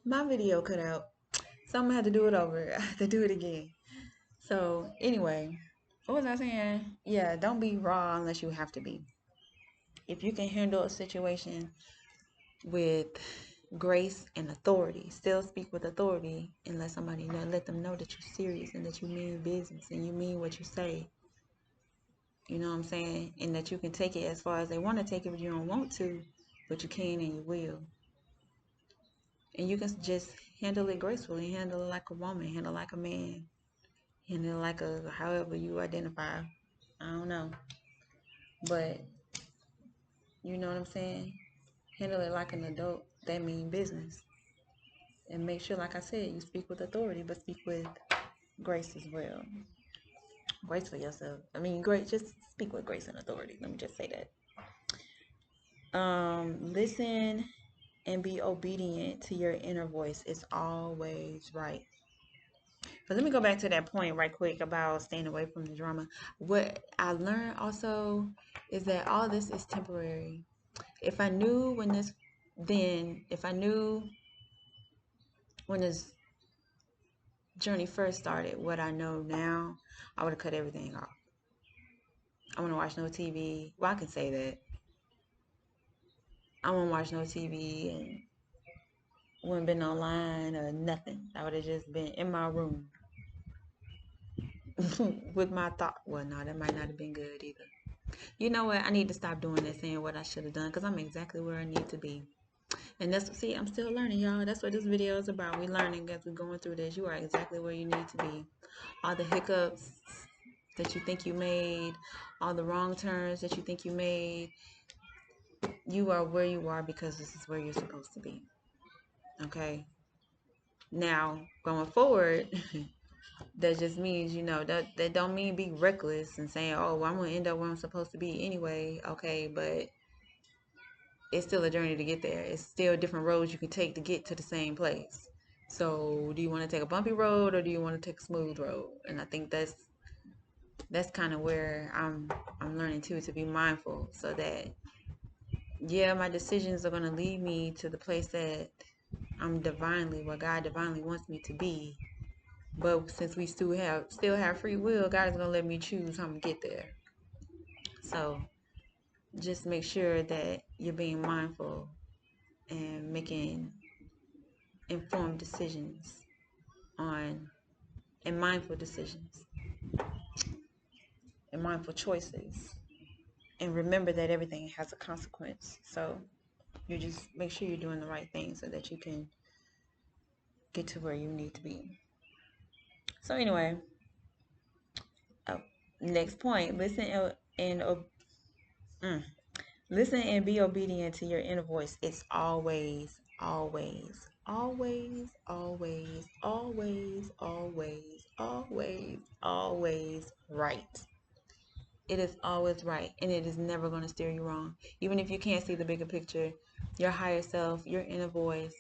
My video cut out. So I'm gonna have to do it over. I have to do it again. So anyway, what was I saying? Yeah, don't be raw unless you have to be. If you can handle a situation with grace and authority, still speak with authority and let somebody know, let them know that you're serious and that you mean business and you mean what you say. You know what I'm saying? And that you can take it as far as they want to take it, but you don't want to, but you can and you will. And you can just handle it gracefully, handle it like a woman, handle it like a man, handle it like a however you identify. I don't know. But you know what I'm saying? Handle it like an adult that mean business. And make sure, like I said, you speak with authority, but speak with grace as well. Grace for yourself. I mean, great. Just speak with grace and authority. Let me just say that. Listen and be obedient to your inner voice. It's always right. But let me go back to that point right quick about staying away from the drama. What I learned also is that all this is temporary. If I knew if I knew when this journey first started, what I know now, I would have cut everything off. I want to watch no TV. Well, I can say that. I won't watch no TV and wouldn't been online or nothing. I would have just been in my room with my thought. Well, no, that might not have been good either. You know what? I need to stop doing that, saying what I should have done, because I'm exactly where I need to be. And see, I'm still learning, y'all. That's what this video is about. We learning as we're going through this. You are exactly where you need to be. All the hiccups that you think you made, all the wrong turns that you think you made, you are where you are because this is where you're supposed to be. Okay? Now, going forward, that just means, that don't mean be reckless and saying, oh, well, I'm going to end up where I'm supposed to be anyway. Okay, but it's still a journey to get there. It's still different roads you can take to get to the same place. So do you want to take a bumpy road or do you want to take a smooth road? And I think that's kind of where I'm learning too, to be mindful, so that yeah, my decisions are going to lead me to the place that where God divinely wants me to be. But since we still have free will, God is going to let me choose how I'm going to get there. So just make sure that you're being mindful and making informed decisions on and mindful decisions and mindful choices. And remember that everything has a consequence. So you just make sure you're doing the right thing so that you can get to where you need to be. So anyway, oh, next point, mm, listen and be obedient to your inner voice. It's always, always, always, always, always, always, always, always right. It is always right, and it is never going to steer you wrong. Even if you can't see the bigger picture, your higher self, your inner voice,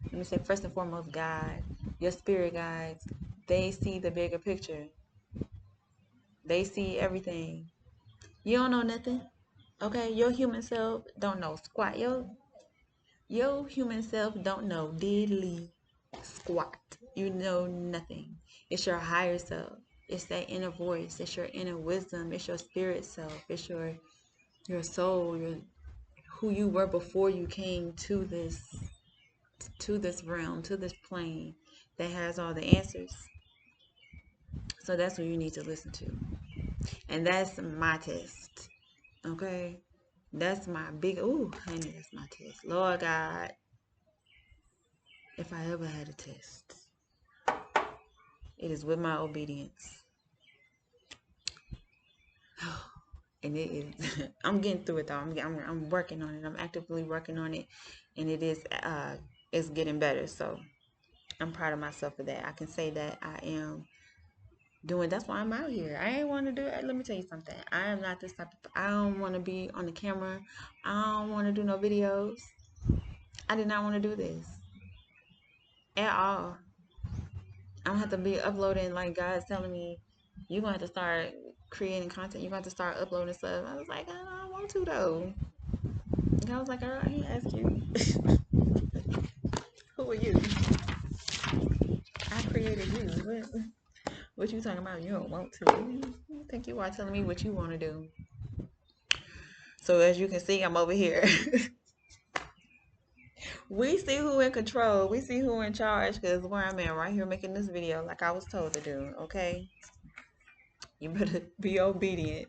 let me say first and foremost, God, your spirit guides, they see the bigger picture. They see everything. You don't know nothing. Okay, your human self don't know squat. Your human self don't know diddly squat. You know nothing. It's your higher self. It's that inner voice. It's your inner wisdom. It's your spirit self. It's your soul. Who you were before you came to this realm, to this plane that has all the answers. So that's what you need to listen to. And that's my test. Okay? That's my honey, that's my test. Lord God, if I ever had a test, it is with my obedience. And it is, I'm getting through it though. I'm working on it. I'm actively working on it. And it's getting better. So I'm proud of myself for that. I can say that I am that's why I'm out here. I ain't want to do it. Let me tell you something. I am not this type of, I don't want to be on the camera. I don't want to do no videos. I did not want to do this at all. I don't have to be uploading like God's telling me you're going to have to start creating content. You're going to have to start uploading stuff. I was like, I don't want to though. And I was like, I ain't ask you. Who are you? I created you. What you talking about? You don't want to. I think you are telling me what you want to do. So as you can see, I'm over here. We see who in control. We see who in charge because where I'm at right here making this video like I was told to do, okay? You better be obedient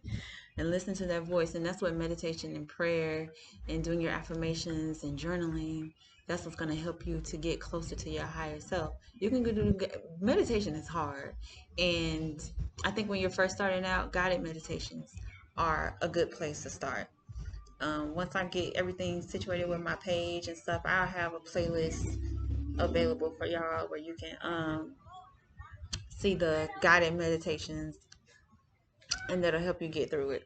and listen to that voice. And that's what meditation and prayer and doing your affirmations and journaling, that's what's going to help you to get closer to your higher self. You can do meditation is hard. And I think when you're first starting out, guided meditations are a good place to start. Once I get everything situated with my page and stuff, I'll have a playlist available for y'all where you can see the guided meditations, and that'll help you get through it.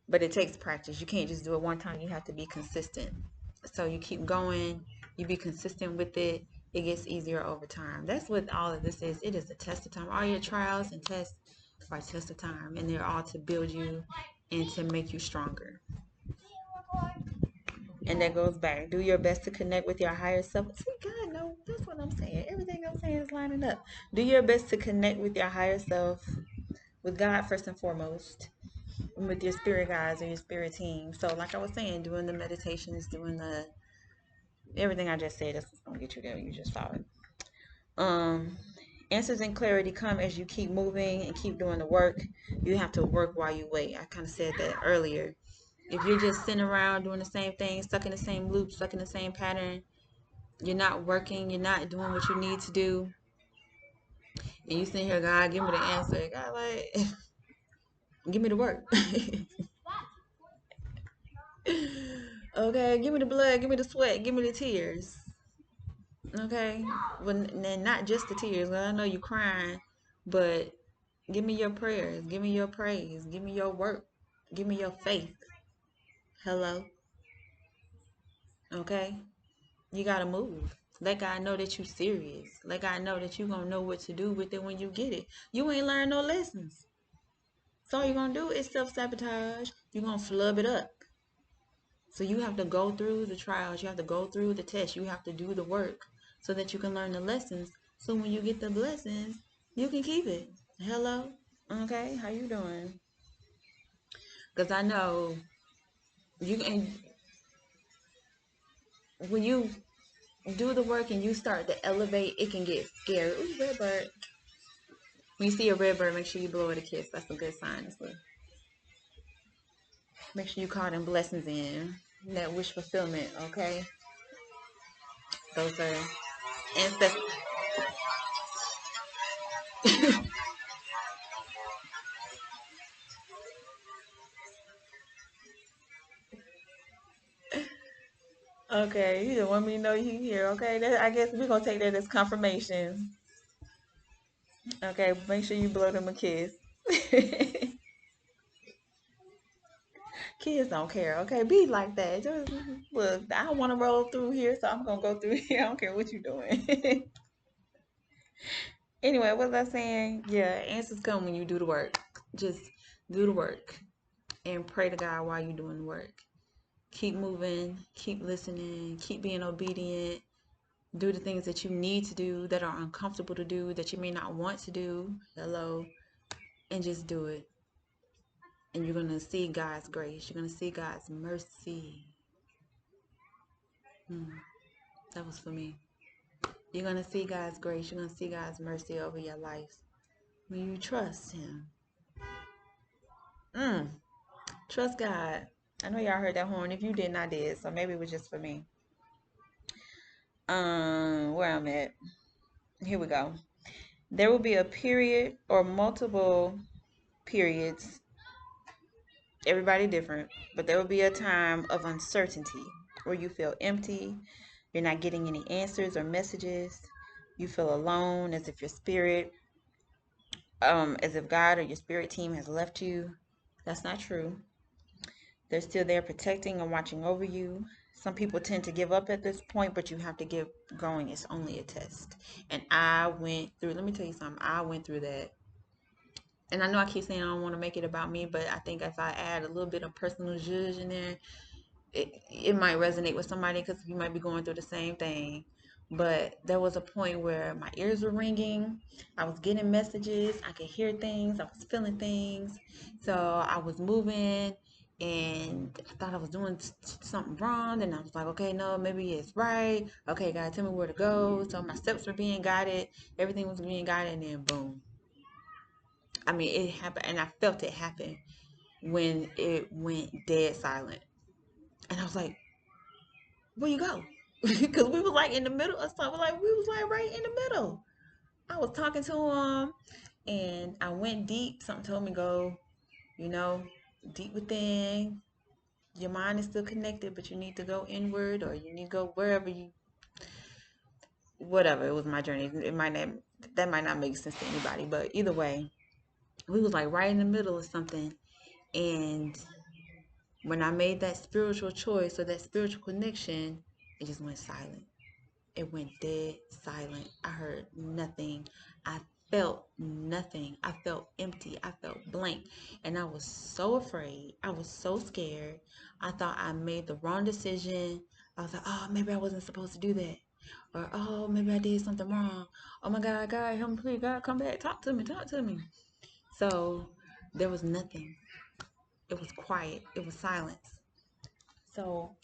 But it takes practice. You can't just do it one time. You have to be consistent. So you keep going, you be consistent with it, it gets easier over time. That's what all of this is. It is a test of time. All your trials and tests are a test of time, and they're all to build you and to make you stronger. And that goes back. Do your best to connect with your higher self. See, God, no, that's what I'm saying. Everything I'm saying is lining up. Do your best to connect with your higher self, with God first and foremost, and with your spirit guides or your spirit team. So, like I was saying, doing the meditations, doing the everything I just said, that's what's gonna get you there. You just saw it. Answers and clarity come as you keep moving and keep doing the work. You have to work while you wait. I kind of said that earlier. If you're just sitting around doing the same thing, stuck in the same loop, stuck in the same pattern, you're not working, you're not doing what you need to do, and you sitting here, God, give me the answer. God, like, give me the work. Okay, give me the blood, give me the sweat, give me the tears. Okay, well, and not just the tears. I know you crying, but give me your prayers, give me your praise, give me your work, give me your faith. Hello. Okay, you gotta move. Let God know that you serious. Let God know that you gonna know what to do with it when you get it. You ain't learned no lessons. So all you're gonna do is self-sabotage. You're gonna flub it up. So you have to go through the trials. You have to go through the tests. You have to do the work so that you can learn the lessons. So when you get the blessings, you can keep it. Hello? Okay, how you doing? Because I know you can, when you do the work and you start to elevate, it can get scary. Ooh, red bird. When you see a red bird, make sure you blow it a kiss. That's a good sign. Make sure you call them blessings in. That wish fulfillment, okay? Those are ancestors. Okay, you just want me to know you here, okay? I guess we're going to take that as confirmation. Okay, make sure you blow them a kiss. Kids don't care, okay? Be like that. Just, look, I don't want to roll through here, so I'm going to go through here. I don't care what you're doing. Anyway, what was I saying? Yeah, answers come when you do the work. Just do the work and pray to God while you're doing the work. Keep moving, keep listening, keep being obedient. Do the things that you need to do that are uncomfortable to do, that you may not want to do. Hello. And just do it. And you're going to see God's grace. You're going to see God's mercy. That was for me. You're going to see God's grace. You're going to see God's mercy over your life when you trust Him. Trust God. I know y'all heard that horn. If you didn't, I did. So maybe it was just for me. Where I'm at. Here we go. There will be a period or multiple periods. Everybody different. But there will be a time of uncertainty where you feel empty. You're not getting any answers or messages. You feel alone, as if your spirit, as if God or your spirit team has left you. That's not true. They're still there protecting and watching over you. Some people tend to give up at this point, but you have to get going. It's only a test. And I went through, let me tell you something. I went through that. And I know I keep saying I don't want to make it about me, but I think if I add a little bit of personal zhuzh in there, it might resonate with somebody because you might be going through the same thing. But there was a point where my ears were ringing. I was getting messages. I could hear things. I was feeling things. So I was moving and I thought I was doing something wrong. And I was like, okay, no, maybe it's right. Okay, God, tell me where to go. So my steps were being guided. Everything was being guided. And then boom. I mean, it happened. And I felt it happen when it went dead silent. And I was like, where you go? Because we was like in the middle of something. Like we was like right in the middle. I was talking to him and I went deep. Something told me go, you know, deep within. Your mind is still connected, but you need to go inward or you need to go wherever you whatever. It was my journey. It might not that might not make sense to anybody, but either way, we was like right in the middle of something. And when I made that spiritual choice or that spiritual connection, it just went silent. It went dead silent. I heard nothing. I felt nothing. I felt empty. I felt blank. And I was so afraid. I was so scared. I thought I made the wrong decision. I was like, oh, maybe I wasn't supposed to do that. Or, oh, maybe I did something wrong. Oh my God, God, help me, please. God, come back. Talk to me. Talk to me. So there was nothing. It was quiet. It was silence. So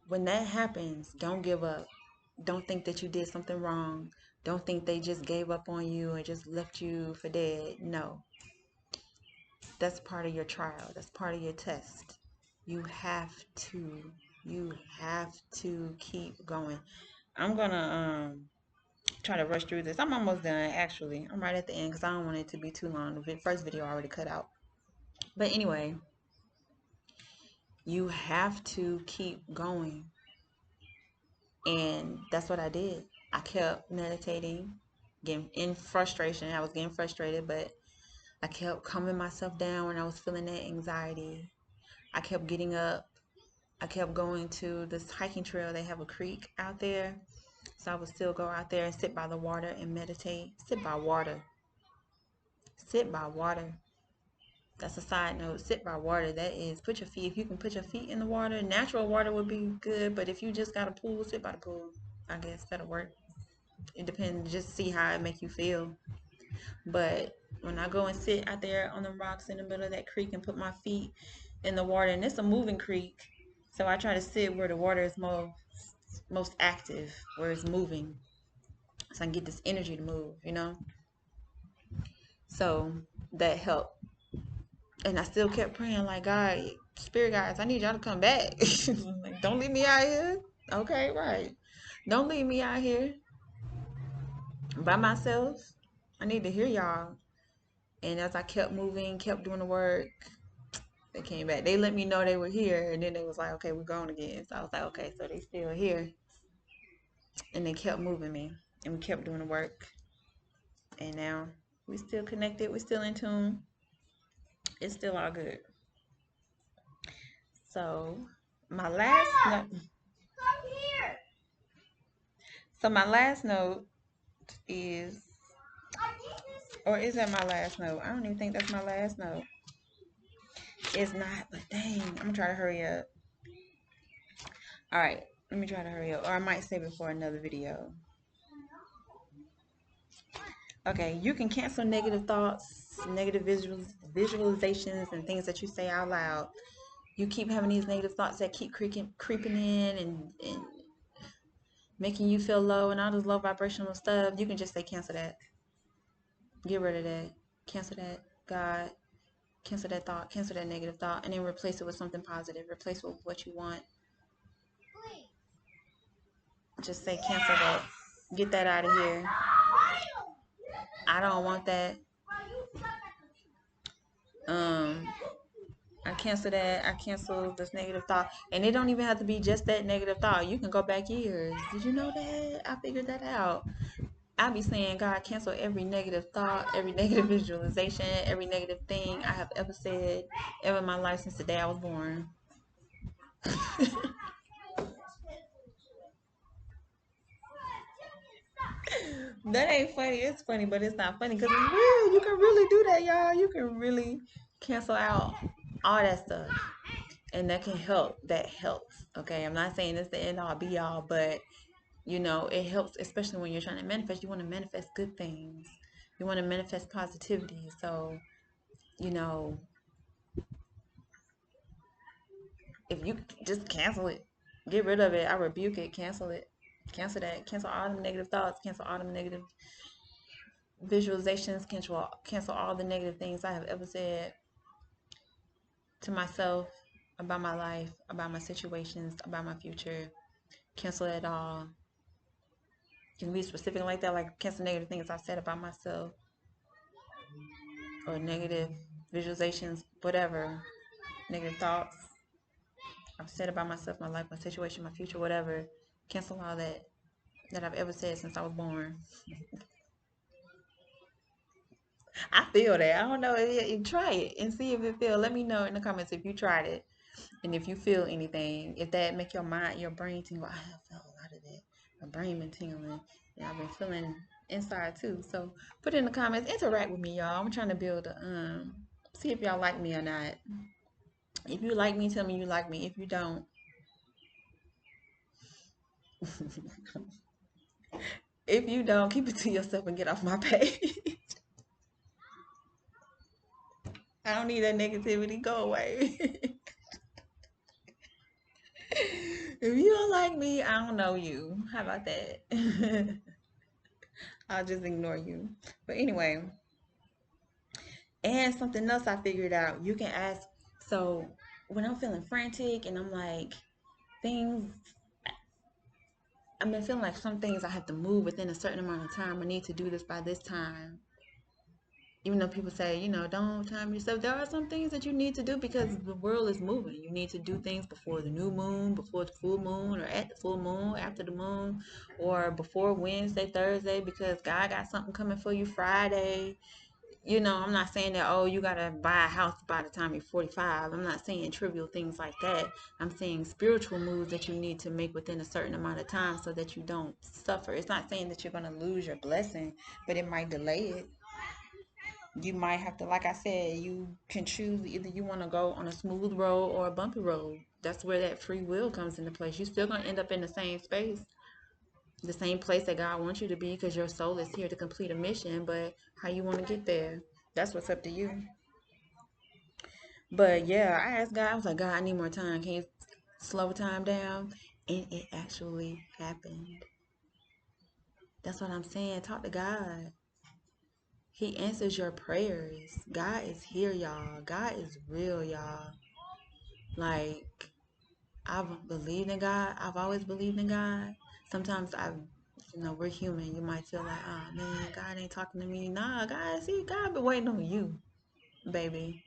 when that happens, don't give up. Don't think that you did something wrong. Don't think they just gave up on you and just left you for dead. No, that's part of your trial. That's part of your test. You have to, you have to keep going. I'm gonna try to rush through this. I'm almost done actually. I'm right at the end because I don't want it to be too long. The first video I already cut out. But anyway, you have to keep going. And that's what I did. I kept meditating, getting in frustration. I was getting frustrated, but I kept calming myself down when I was feeling that anxiety. I kept getting up. I kept going to this hiking trail. They have a creek out there. So I would still go out there and sit by the water and meditate. Sit by water. Sit by water. That's a side note. Sit by water. That is, put your feet, if you can put your feet in the water, natural water would be good. But if you just got a pool, sit by the pool. I guess that'll work. It depends. Just see how it make you feel. But when I go and sit out there on the rocks in the middle of that creek and put my feet in the water, and it's a moving creek, so I try to sit where the water is most active, where it's moving, so I can get this energy to move, you know. So that helped, and I still kept praying like, God, spirit guides, I need y'all to come back. Like, don't leave me out here. Okay, right. Don't leave me out here by myself. I need to hear y'all. And as I kept moving, kept doing the work, they came back. They let me know they were here, and then they was like, okay, we're going again. So I was like, okay, so they still here. And they kept moving me, and we kept doing the work. And now we still connected. We still in tune. It's still all good. So my last note. So my last note is, or is that my last note? I don't even think that's my last note. It's not, but dang, I'm gonna try to hurry up. All right, let me try to hurry up, or I might save it for another video. Okay, you can cancel negative thoughts, negative visualizations, and things that you say out loud. You keep having these negative thoughts that keep creeping in and making you feel low and all this low vibrational stuff. You can just say cancel that. Get rid of that. Cancel that. God, cancel that thought. Cancel that negative thought. And then replace it with something positive. Replace it with what you want. Just say cancel that. Get that out of here. I don't want that. I cancel that. I cancel this negative thought. And it don't even have to be just that negative thought. You can go back years. Did you know that? I figured that out. I'll be saying, God, cancel every negative thought, every negative visualization, every negative thing I have ever said ever in my life since the day I was born. That ain't funny. It's funny, but it's not funny because it's real. You can really do that, y'all. You can really cancel out all that stuff. And that can help. That helps. Okay. I'm not saying it's the end all be all, but you know, it helps, especially when you're trying to manifest. You want to manifest good things. You want to manifest positivity. So, you know, if you just cancel it, get rid of it. I rebuke it. Cancel it. Cancel that. Cancel all the negative thoughts. Cancel all the negative visualizations. Cancel all the negative things I have ever said to myself about my life, about my situations, about my future. Cancel it all. You can be specific like that, like cancel negative things I've said about myself or negative visualizations, whatever, negative thoughts I've said about myself, my life, my situation, my future, whatever. Cancel all that I've ever said since I was born. I feel that. I don't know. You try it and see if it feels. Let me know in the comments if you tried it and if you feel anything. If that make your mind, your brain tingle. I have felt a lot of that. My brain been tingling. And I've been feeling inside too. So put it in the comments. Interact with me, y'all. I'm trying to build a see if y'all like me or not. If you like me, tell me you like me. If you don't, if you don't, keep it to yourself and get off my page. I don't need that negativity. Go away. If you don't like me, I don't know you. How about that? I'll just ignore you. But anyway, and something else I figured out. You can ask. So when I'm feeling frantic and I'm like, things, I've been feeling like some things I have to move within a certain amount of time. I need to do this by this time. Even though people say, you know, don't time yourself, there are some things that you need to do because the world is moving. You need to do things before the new moon, before the full moon, or at the full moon, after the moon, or before Wednesday, Thursday, because God got something coming for you Friday. You know, I'm not saying that, oh, you got to buy a house by the time you're 45. I'm not saying trivial things like that. I'm saying spiritual moves that you need to make within a certain amount of time so that you don't suffer. It's not saying that you're going to lose your blessing, but it might delay it. You might have to, like I said, you can choose either you want to go on a smooth road or a bumpy road. That's where that free will comes into place. You're still going to end up in the same space, the same place that God wants you to be because your soul is here to complete a mission, but how you want to get there, that's what's up to you. But yeah, I asked God, I was like, God, I need more time. Can you slow time down? And it actually happened. That's what I'm saying. Talk to God. He answers your prayers. God is here, y'all. God is real, y'all. Like, I've believed in God. I've always believed in God. Sometimes you know, we're human. You might feel like, oh man, God ain't talking to me. Nah, God, see, God been waiting on you, baby.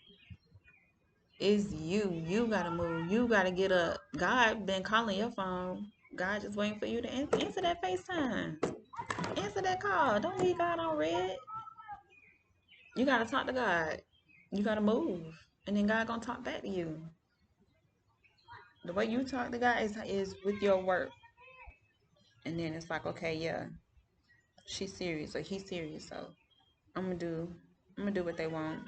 It's you. You gotta move. You gotta get up. God been calling your phone. God just waiting for you to answer that FaceTime. Answer that call. Don't leave God on red. You gotta talk to God. You gotta move. And then God gonna talk back to you. The way you talk to God is with your work. And then it's like, okay, yeah, she's serious or he's serious, so I'm gonna do what they want.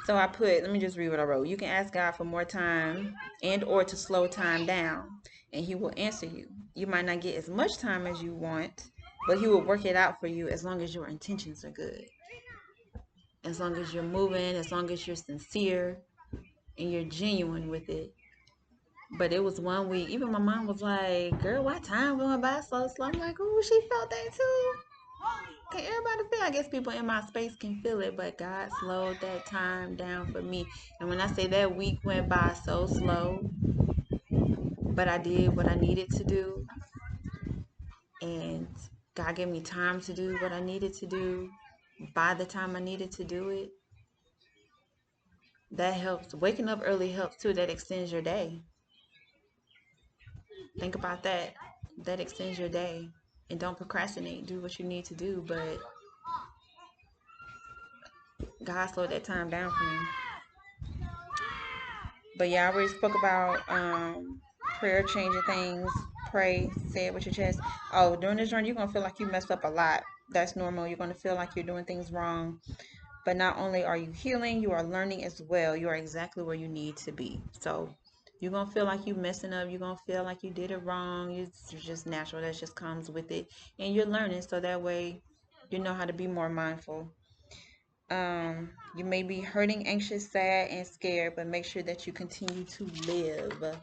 So I put, let me just read what I wrote. You can ask God for more time and or to slow time down, and he will answer you. You might not get as much time as you want, but he will work it out for you as long as your intentions are good. As long as you're moving, as long as you're sincere and you're genuine with it. But it was one week, even my mom was like, girl, why time going by so slow? I'm like, oh, she felt that too. Can everybody feel? I guess people in my space can feel it, but God slowed that time down for me. And when I say that week went by so slow, but I did what I needed to do, and God gave me time to do what I needed to do by the time I needed to do it. That helps. Waking up early helps too. That extends your day. Think about that. That extends your day. And don't procrastinate. Do what you need to do, but God slowed that time down for me. But yeah, I already spoke about prayer changing things. Pray, say it with your chest. Oh, during this journey, you're gonna feel like you messed up a lot. That's normal. You're gonna feel like you're doing things wrong. But not only are you healing, you are learning as well. You are exactly where you need to be. So you're going to feel like you're messing up. You're going to feel like you did it wrong. It's just natural. That just comes with it. And you're learning, so that way you know how to be more mindful. You may be hurting, anxious, sad, and scared, but make sure that you continue to live.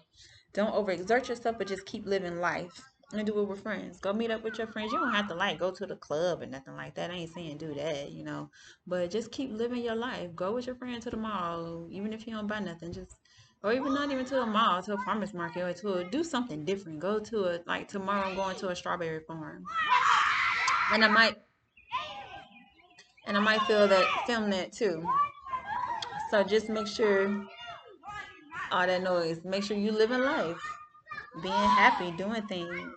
Don't overexert yourself, but just keep living life. And do it with friends. Go meet up with your friends. You don't have to like go to the club or nothing like that. I ain't saying do that, you know. But just keep living your life. Go with your friend to the mall, even if you don't buy nothing. Just or even not even to a mall, to a farmer's market, or do something different. Go to a like tomorrow I'm going to a strawberry farm. And I might film that too. So just make sure all that noise. Make sure you living life, being happy, doing things.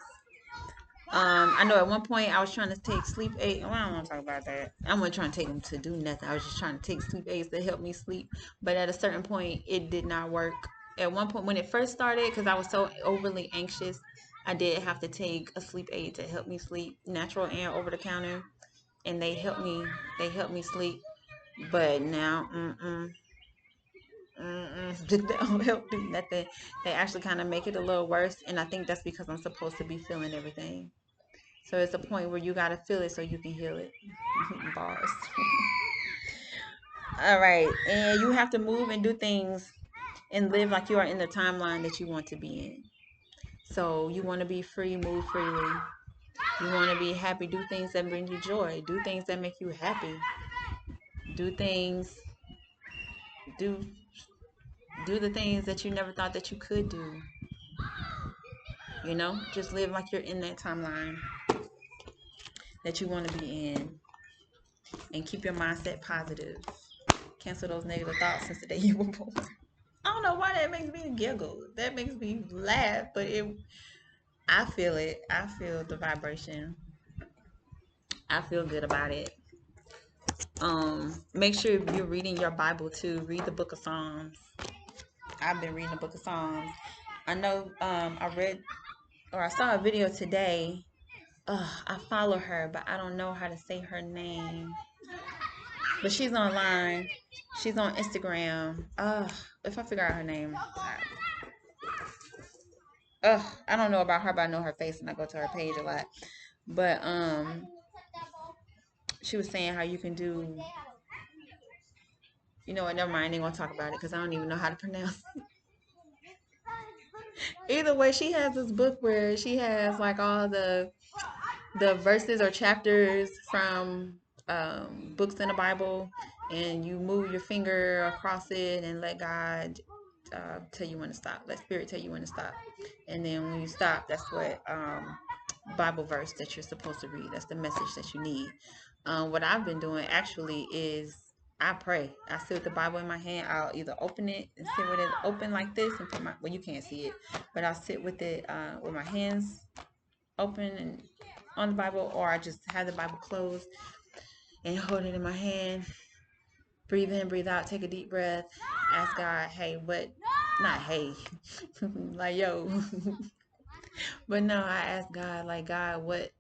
I know at one point I was trying to take sleep aids. Well, I don't want to talk about that. I wasn't trying to take them to do nothing. I was just trying to take sleep aids to help me sleep. But at a certain point, it did not work. At one point, when it first started, because I was so overly anxious, I did have to take a sleep aid to help me sleep, natural and over the counter, and they helped me. They helped me sleep. But now, they don't help do nothing. They actually kind of make it a little worse, and I think that's because I'm supposed to be feeling everything. So it's a point where you gotta feel it so you can heal it. Bars. All right, and you have to move and do things and live like you are in the timeline that you want to be in. So you want to be free, move freely. You want to be happy, do things that bring you joy, do things that make you happy, do things, do do the things that you never thought that you could do. You know, just live like you're in that timeline that you want to be in, and keep your mindset positive. Cancel those negative thoughts since the day you were born. I don't know why that makes me giggle. That makes me laugh, but I feel it. I feel the vibration. I feel good about it. Make sure you're reading your Bible too. Read the book of Psalms. I've been reading the book of Psalms. I know I saw a video today. I follow her, but I don't know how to say her name. But she's online. She's on Instagram. If I figure out her name. I don't know about her, but I know her face and I go to her page a lot. But she was saying how you can do, you know what, never mind, I ain't gonna talk about it because I don't even know how to pronounce it. Either way, she has this book where she has like all the verses or chapters from books in the Bible, and you move your finger across it and let God tell you when to stop. Let Spirit tell you when to stop. And then when you stop, that's what Bible verse that you're supposed to read. That's the message that you need. What I've been doing actually is I pray. I sit with the Bible in my hand. I'll either open it and sit with it open like this and put well, you can't see it, but I'll sit with it with my hands open and on the Bible, or I just have the Bible closed and hold it in my hand. Breathe in, breathe out, take a deep breath. Ask God, hey, not hey, like yo. But no, I ask God, like, God, what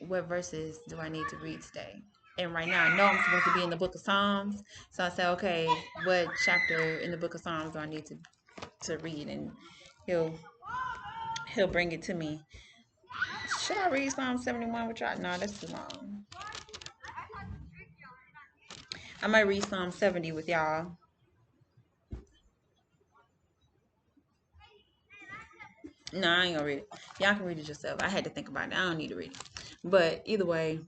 verses do I need to read today? And right now, I know I'm supposed to be in the book of Psalms. So I say, okay, what chapter in the book of Psalms do I need to read? And he'll bring it to me. Should I read Psalm 71 with y'all? No, that's too long. I might read Psalm 70 with y'all. No, I ain't gonna read it. Y'all can read it yourself. I had to think about it. I don't need to read it. But either way,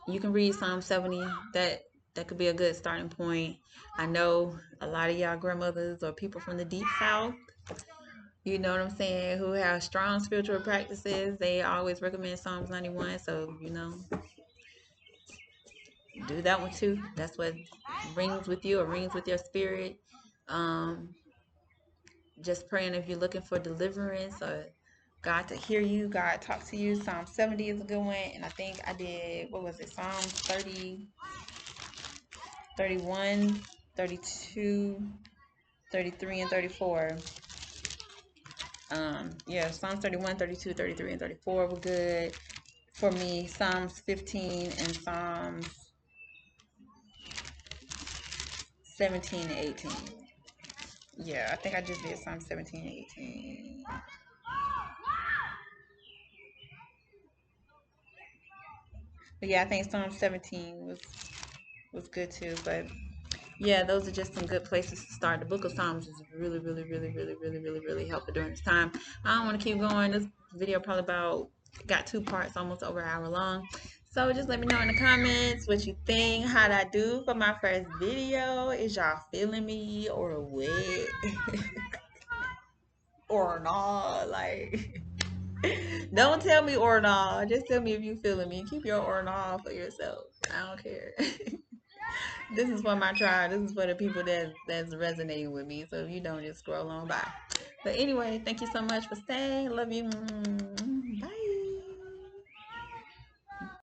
you can read Psalm 70. That could be a good starting point. I know a lot of y'all grandmothers or people from the deep south, you know what I'm saying, who have strong spiritual practices. They always recommend Psalms 91. So, you know, do that one too. That's what rings with you or rings with your spirit. Just praying if you're looking for deliverance or God to hear you, God talk to you. Psalm 70 is a good one. And I think I did, what was it? Psalms 30, 31, 32, 33, and 34. Yeah, Psalms 31, 32, 33, and 34 were good for me. Psalms 15 and Psalms 17 and 18. Yeah, I think I just did Psalm 17 and 18. But yeah, I think Psalm 17 was good too. But yeah, those are just some good places to start. The book of Psalms is really, really, really, really, really, really, really helpful during this time. I don't want to keep going. This video probably got 2 parts, almost over an hour long. So just let me know in the comments what you think. How'd I do for my first video? Is y'all feeling me or what? Or not? Like, don't tell me or not. Just tell me if you feeling me. Keep your or not for yourself. I don't care. This is for my tribe. This is for the people that's resonating with me. So if you don't, just scroll on by. But anyway, thank you so much for staying. Love you.